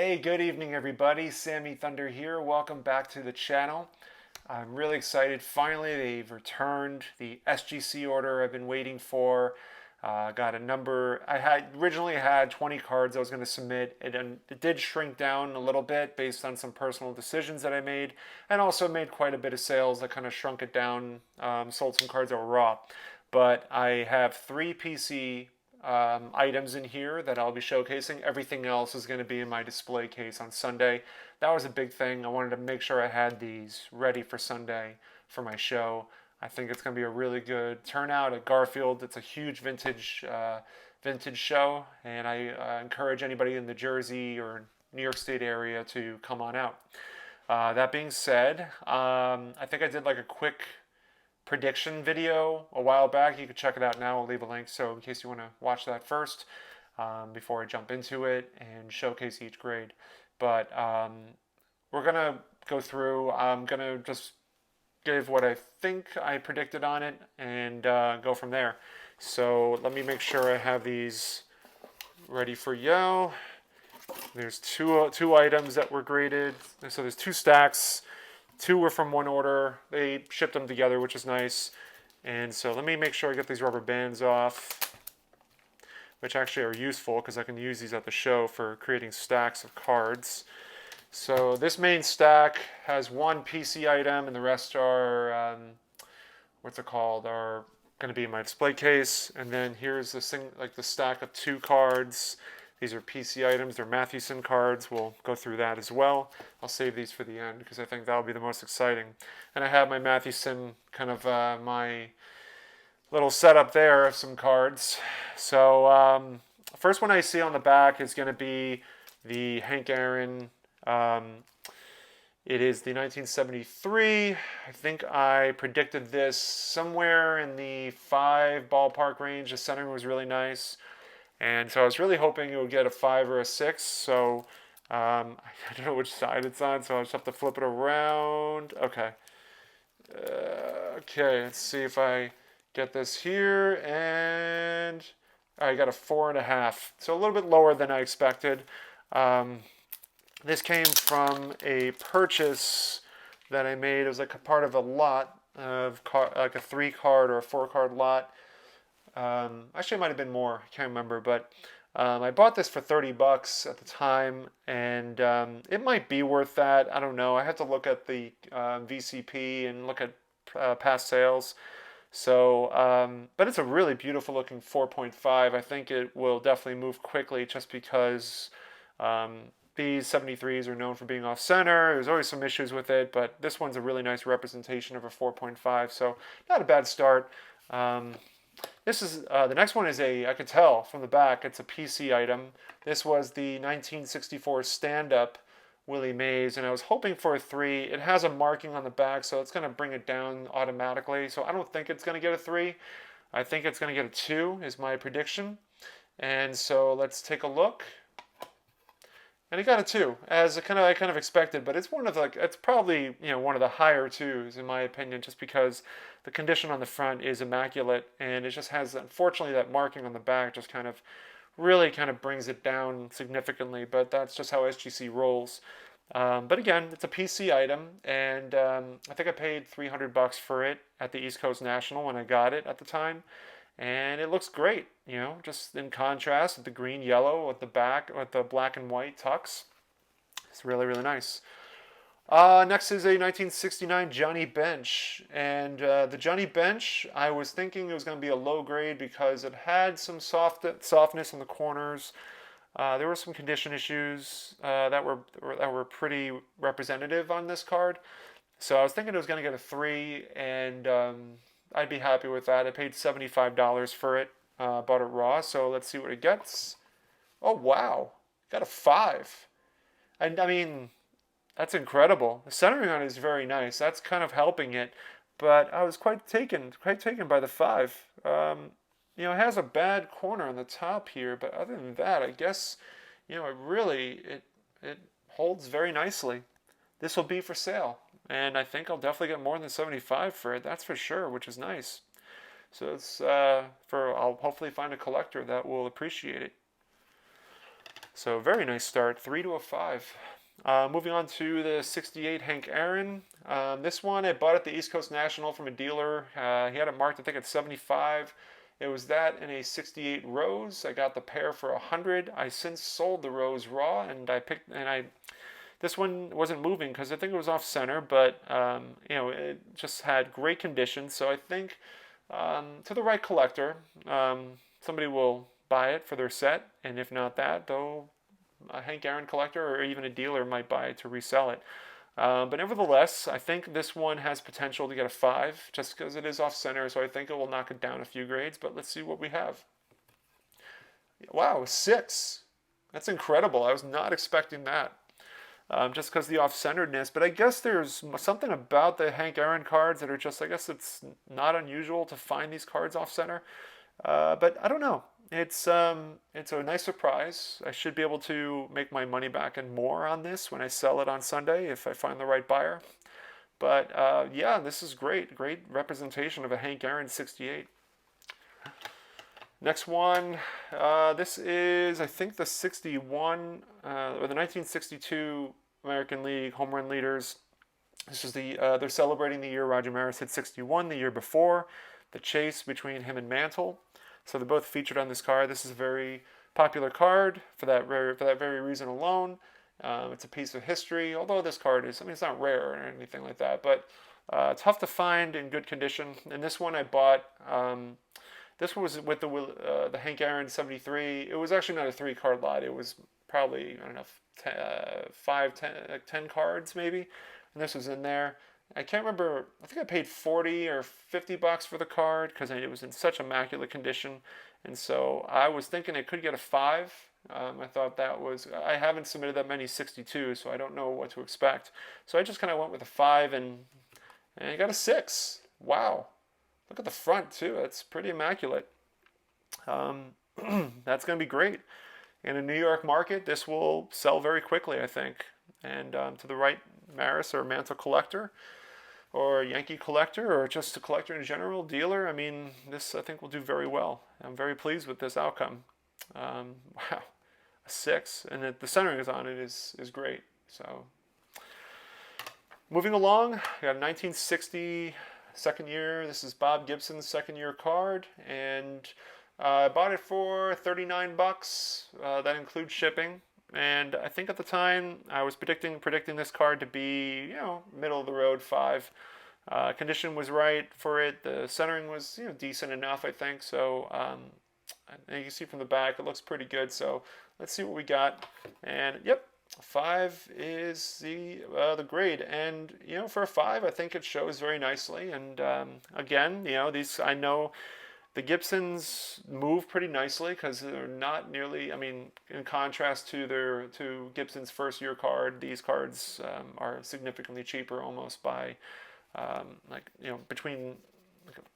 Hey, good evening everybody. Sammy Thunder here. Welcome back to the channel. I'm really excited. Finally, they've returned the SGC order I've been waiting for. Got a number. I had originally had 20 cards I was going to submit. It did shrink down a little bit based on some personal decisions that I made, and also made quite a bit of sales that kind of shrunk it down. Sold some cards that were raw, but I have 3 PC items in here that I'll be showcasing. Everything else is going to be in my display case on Sunday. That was a big thing. I wanted to make sure I had these ready for Sunday for my show. I think it's going to be a really good turnout at Garfield. It's a huge vintage show, and I encourage anybody in the Jersey or New York State area to come on out. That being said, I think I did like a quick prediction video a while back. You can check it out now. I'll leave a link so in case you want to watch that first before I jump into it and showcase each grade. But we're going to go through. I'm going to just give what I think I predicted on it and go from there. So let me make sure I have these ready for you. There's two items that were graded. So there's 2 stacks. 2 were from one order. They shipped them together, which is nice. And so let me make sure I get these rubber bands off, which actually are useful because I can use these at the show for creating stacks of cards. So this main stack has 1 PC item, and the rest are, what's it called, are going to be in my display case. And then here's this thing, like the stack of 2 cards. These are PC items. They're Mathewson cards. We'll go through that as well. I'll save these for the end because I think that'll be the most exciting. And I have my Mathewson kind of my little setup there of some cards. So first one I see on the back is going to be the Hank Aaron. It is the 1973. I think I predicted this somewhere in the 5 ballpark range. The centering was really nice. And so I was really hoping it would get a 5 or a 6. So I don't know which side it's on, so I'll just have to flip it around. Okay. Okay, let's see if I get this here. And I got a 4.5. So a little bit lower than I expected. This came from a purchase that I made. It was like a part of a lot of like a 3-card or a 4-card lot. Actually, it might have been more. I can't remember, but I bought this for $30 at the time, and it might be worth that. I don't know. I have to look at the VCP and look at past sales. So, but it's a really beautiful looking 4.5. I think it will definitely move quickly just because these 73s are known for being off center. There's always some issues with it, but this one's a really nice representation of a 4.5. So not a bad start. This is the next one is I could tell from the back it's a PC item. This was the 1964 stand-up Willie Mays, and I was hoping for a 3. It has a marking on the back, so it's going to bring it down automatically. So I don't think it's going to get a 3. I think it's going to get a 2 is my prediction. And so let's take a look. And it got a 2, as I kind of expected, but it's it's probably one of the higher 2s in my opinion, just because the condition on the front is immaculate, and it just has, unfortunately, that marking on the back just really brings it down significantly. But that's just how SGC rolls. But again, it's a PC item, and I think I paid $300 for it at the East Coast National when I got it at the time. And it looks great, just in contrast with the green, yellow, with the back, with the black and white tux. It's really, really nice. Next is a 1969 Johnny Bench. And the Johnny Bench, I was thinking it was going to be a low grade because it had some softness in the corners. There were some condition issues that were pretty representative on this card. So I was thinking it was going to get a 3, and I'd be happy with that. I paid $75 for it. Bought it raw, so let's see what it gets. Oh, wow. Got a 5. And I mean, that's incredible. The centering on it is very nice. That's kind of helping it. But I was quite taken by the 5. It has a bad corner on the top here, but other than that, I guess, it holds very nicely. This will be for sale. And I think I'll definitely get more than 75 for it, that's for sure, which is nice. So it's I'll hopefully find a collector that will appreciate it. So very nice start, 3 to a 5. Moving on to the 68 Hank Aaron. This one I bought at the East Coast National from a dealer. He had it marked, I think, at 75. It was that and a 68 rose. I got the pair for 100. I since sold the rose raw, and this one wasn't moving because I think it was off center, but it just had great condition. So I think to the right collector, somebody will buy it for their set, and if not that, though, a Hank Aaron collector or even a dealer might buy it to resell it. But nevertheless, I think this one has potential to get a 5 just because it is off center, so I think it will knock it down a few grades, but let's see what we have. Wow, 6. That's incredible. I was not expecting that. Just because the off-centeredness, but I guess there's something about the Hank Aaron cards that are just, I guess it's not unusual to find these cards off-center, but I don't know. It's a nice surprise. I should be able to make my money back and more on this when I sell it on Sunday if I find the right buyer. But yeah, this is great representation of a Hank Aaron 68. Next one, this is, I think, the 61, or the 1962 American League home run leaders. This is they're celebrating the year Roger Maris hit 61, the year before, the chase between him and Mantle. So they're both featured on this card. This is a very popular card for that very reason alone. It's a piece of history, although this card is, I mean, it's not rare or anything like that, but tough to find in good condition. And this one I bought. This one was with the Hank Aaron 73. It was actually not a 3-card lot. It was probably, I don't know, 10 cards maybe. And this was in there. I can't remember. I think I paid 40 or 50 bucks for the card because it was in such immaculate condition. And so I was thinking it could get a 5. I thought that was, I haven't submitted that many 62, so I don't know what to expect. So I just kind of went with a 5 and I got a 6. Wow. Look at the front, too. That's pretty immaculate. That's going to be great. In a New York market, this will sell very quickly, I think. And to the right Maris or Mantle collector or Yankee collector or just a collector in general, dealer, I mean, this, I think, will do very well. I'm very pleased with this outcome. Wow, a 6. And the centering is on it is great. So moving along, we got a 1960 second year. This is Bob Gibson's second year card, and I bought it for 39 bucks. That includes shipping, and I think at the time I was predicting this card to be, middle of the road 5. Condition was right for it. The centering was, decent enough, I think. So and you can see from the back it looks pretty good. So let's see what we got. And yep, 5 is the grade, and for a 5, I think it shows very nicely. And again, these, I know the Gibsons move pretty nicely because they're not nearly, I mean, in contrast to Gibson's first year card, these cards are significantly cheaper, almost by between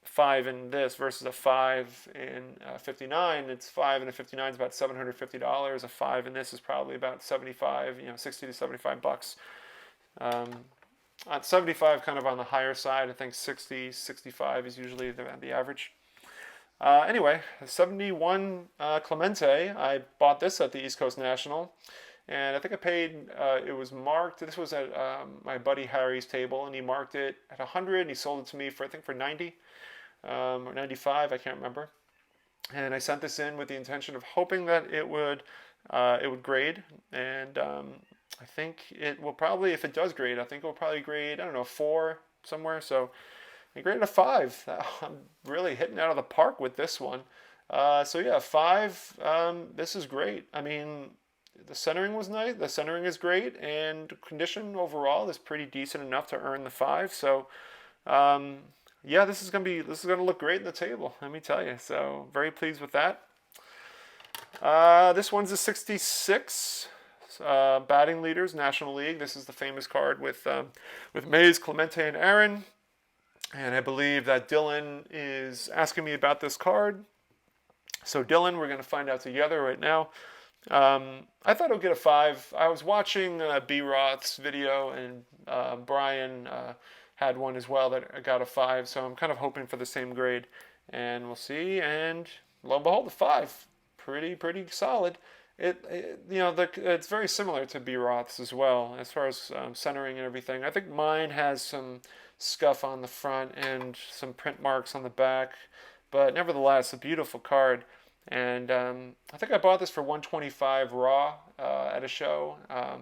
5 in this versus a 5 in 59. It's 5 and a 59 is about $750. A 5 in this is probably about 75, 60 to 75 bucks. At 75, kind of on the higher side. I think 60, 65 is usually the average. Anyway, 71 Clemente. I bought this at the East Coast National, and I think I paid. It was marked. This was at my buddy Harry's table, and he marked it at 100, and he sold it to me for, I think, for 90 or 95. I can't remember. And I sent this in with the intention of hoping that it would grade, and I think it will probably, if it does grade, I think it will probably grade, I don't know, 4 somewhere. So I graded a 5. I'm really hitting out of the park with this one. So yeah, 5. This is great. I mean, the centering was nice. The centering is great, and condition overall is pretty decent enough to earn the 5. So yeah, this is gonna look great in the table. Let me tell you. So very pleased with that. This one's a 66. Batting leaders, National League. This is the famous card with Mays, Clemente, and Aaron. And I believe that Dylan is asking me about this card. So Dylan, we're going to find out together right now. I thought it would get a 5. I was watching B. Roth's video, and Brian had one as well that got a 5. So I'm kind of hoping for the same grade. And we'll see. And lo and behold, a 5. Pretty solid. It's very similar to B Roth's as well as far as centering and everything. I think mine has some scuff on the front and some print marks on the back, but nevertheless, a beautiful card. And I think I bought this for 125 raw at a show. I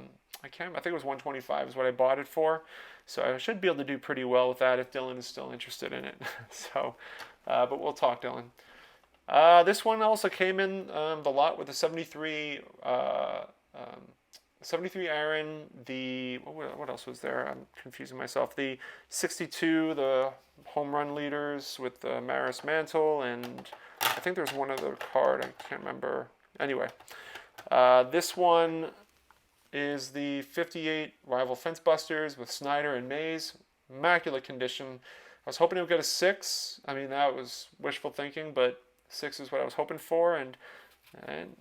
think it was 125 is what I bought it for. So I should be able to do pretty well with that if Dylan is still interested in it. So, but we'll talk, Dylan. This one also came in the lot with a 73, 73 iron. What else was there? I'm confusing myself. The 62, the home run leaders with the Maris Mantle, and I think there's one other card. I can't remember. Anyway, this one is the 58 Rival Fence Busters with Snyder and Mays. Immaculate condition. I was hoping it would get a 6. I mean, that was wishful thinking, but 6 is what I was hoping for, and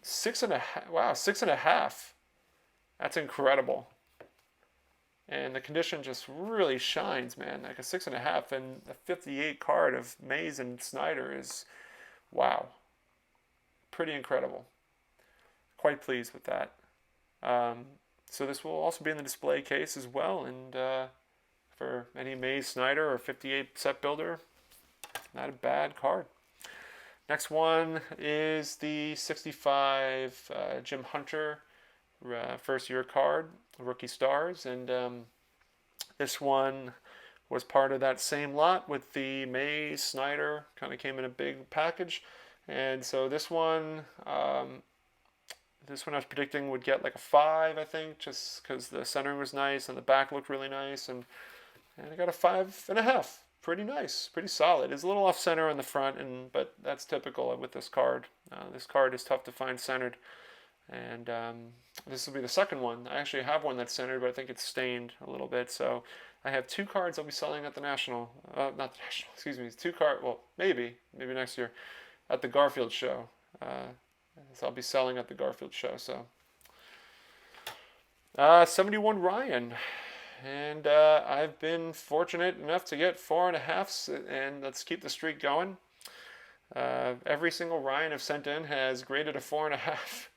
6.5. Wow, 6.5. That's incredible. And the condition just really shines, man. Like a 6.5, and a 58 card of Mays and Snyder is, wow, pretty incredible. Quite pleased with that. So this will also be in the display case as well, and for any Mays, Snyder, or 58 set builder, not a bad card. Next one is the 65 Jim Hunter first year card, Rookie Stars, and this one was part of that same lot with the Mays, Snyder, kind of came in a big package, and so this one I was predicting would get like a 5, I think, just because the centering was nice and the back looked really nice, and I got a 5.5. Pretty nice, pretty solid. It's a little off center on the front, but that's typical with this card. This card is tough to find centered, and this will be the second one. I actually have one that's centered, but I think it's stained a little bit. So I have 2 cards I'll be selling at the National, not the National, excuse me. 2 cards, well, maybe next year, at the Garfield show. So I'll be selling at the Garfield show. So 71 Ryan. And I've been fortunate enough to get 4.5s, and let's keep the streak going. Every single Ryan I've sent in has graded a 4.5.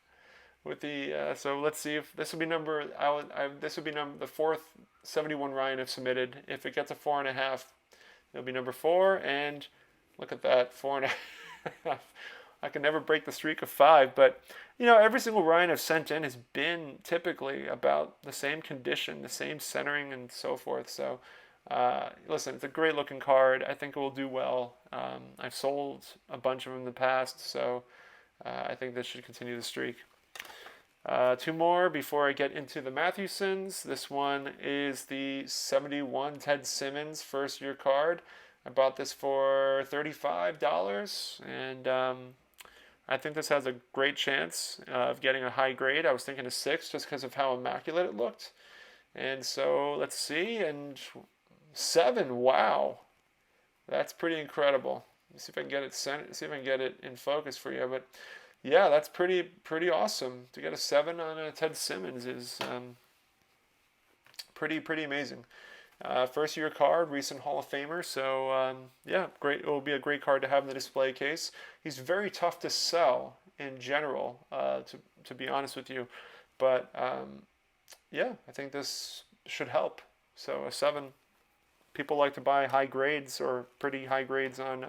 With the so let's see if this will be the 4th 71 Ryan I've submitted. If it gets a 4.5, it'll be number 4. And look at that, 4.5. I can never break the streak of 5, but every single Ryan I've sent in has been typically about the same condition, the same centering, and so forth. So, listen, it's a great looking card. I think it will do well. I've sold a bunch of them in the past, so I think this should continue the streak. 2 more before I get into the Mathewsons. This one is the 71 Ted Simmons first year card. I bought this for $35, and I think this has a great chance of getting a high grade. I was thinking a 6 just because of how immaculate it looked. And so let's see, and 7, wow. That's pretty incredible. Let's see if I can get it see if I can get it in focus for you. But yeah, that's pretty awesome. To get a 7 on a Ted Simmons is pretty amazing. First year card, recent Hall of Famer, so yeah, great. It will be a great card to have in the display case. He's very tough to sell in general, to be honest with you, but yeah, I think this should help. So a 7, people like to buy high grades or pretty high grades on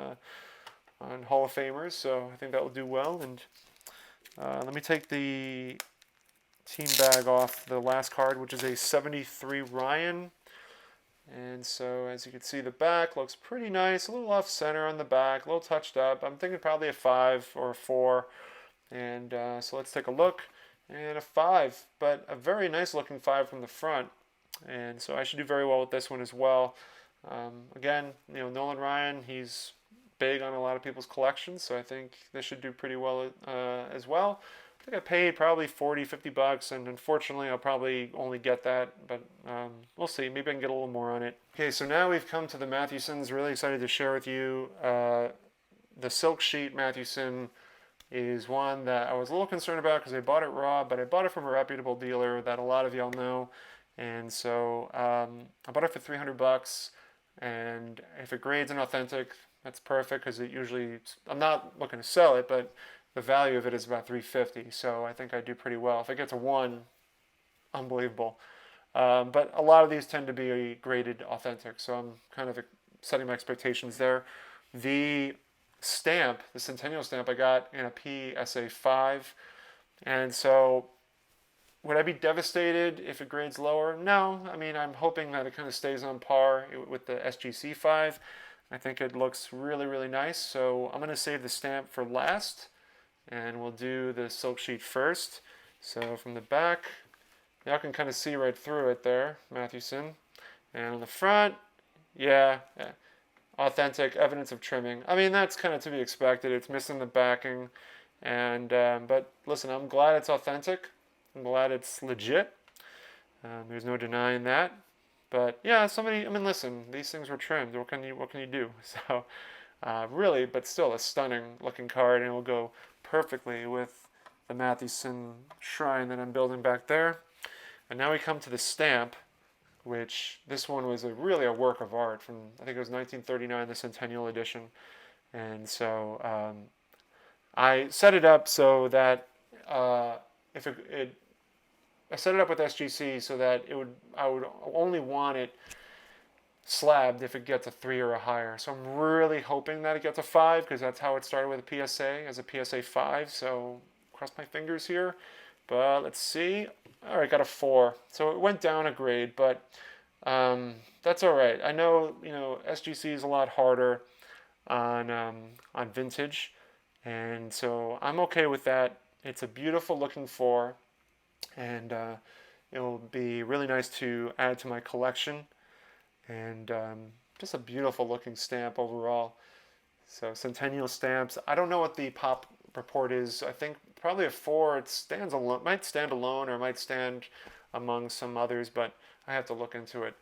Hall of Famers, so I think that will do well. And let me take the team bag off the last card, which is a 73 Ryan. And so as you can see, the back looks pretty nice, a little off center on the back, a little touched up. I'm thinking probably a 5 or a 4. And so let's take a look. And a 5, but a very nice looking 5 from the front. And so I should do very well with this one as well. Again, Nolan Ryan, he's big on a lot of people's collections, so I think this should do pretty well as well. I think I paid probably $40-50, and unfortunately I'll probably only get that, but we'll see. Maybe I can get a little more on it. Okay, so now we've come to the Mathewsons. Really excited to share with you. The Silk Sheet Mathewson is one that I was a little concerned about because I bought it raw, but I bought it from a reputable dealer that a lot of y'all know, and so I bought it for $300, and if it grades an authentic, that's perfect because it usually, I'm not looking to sell it, but the value of it is about 350. So I think I do pretty well. If I get to 1, unbelievable. But a lot of these tend to be graded authentic, so I'm kind of setting my expectations there. The stamp, the Centennial stamp, I got in a PSA 5, and so would I be devastated if it grades lower? No. I mean, I'm hoping that it kind of stays on par with the SGC 5. I think it looks really, really nice, so I'm going to save the stamp for last, and we'll do the silk sheet first. So from the back, y'all can kind of see right through it there, Mathewson. And on the front, yeah, authentic evidence of trimming. I mean, that's kind of to be expected. It's missing the backing, and but listen, I'm glad it's authentic. I'm glad it's legit. There's no denying that. But yeah, I mean, listen, these things were trimmed. What can you do? So really, but still a stunning looking card, and it will go perfectly with the Mathewson shrine that I'm building back there. And now we come to the stamp, which this one was really a work of art from, I think it was 1939, the Centennial Edition. And so I set it up so that if I set it up with SGC so that I would only want it slabbed if it gets a 3 or a higher. So I'm really hoping that it gets a 5, because that's how it started with a PSA, as a PSA 5. So cross my fingers here. But let's see. All right, got a 4. So it went down a grade, but that's all right. I know, SGC is a lot harder on vintage, and so I'm okay with that. It's a beautiful looking 4, and it'll be really nice to add to my collection, and just a beautiful looking stamp overall. So Centennial stamps. I don't know what the pop report is. I think probably a 4. It stands alone, might stand alone, or might stand among some others, but I have to look into it.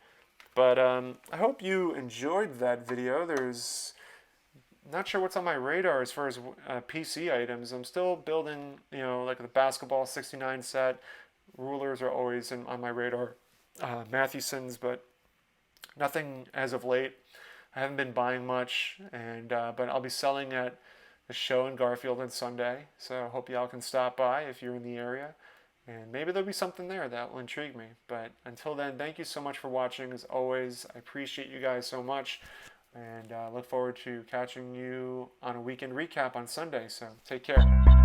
But I hope you enjoyed that video. There's not sure what's on my radar as far as PC items. I'm still building, like the basketball 69 set. Rulers are always on my radar. Mathewson's, but nothing as of late. I haven't been buying much, and but I'll be selling at the show in Garfield on Sunday, so I hope y'all can stop by if you're in the area, and maybe there'll be something there that will intrigue me. But until then, thank you so much for watching. As always, I appreciate you guys so much, and look forward to catching you on a weekend recap on Sunday, so take care.